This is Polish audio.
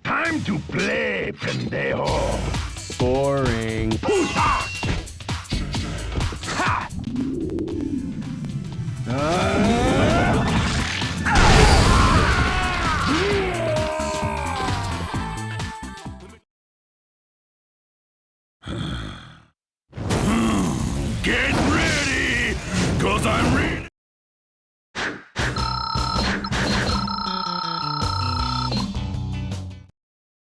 Time to play, pendejo. Boring. Ha! Get ready, 'cause I'm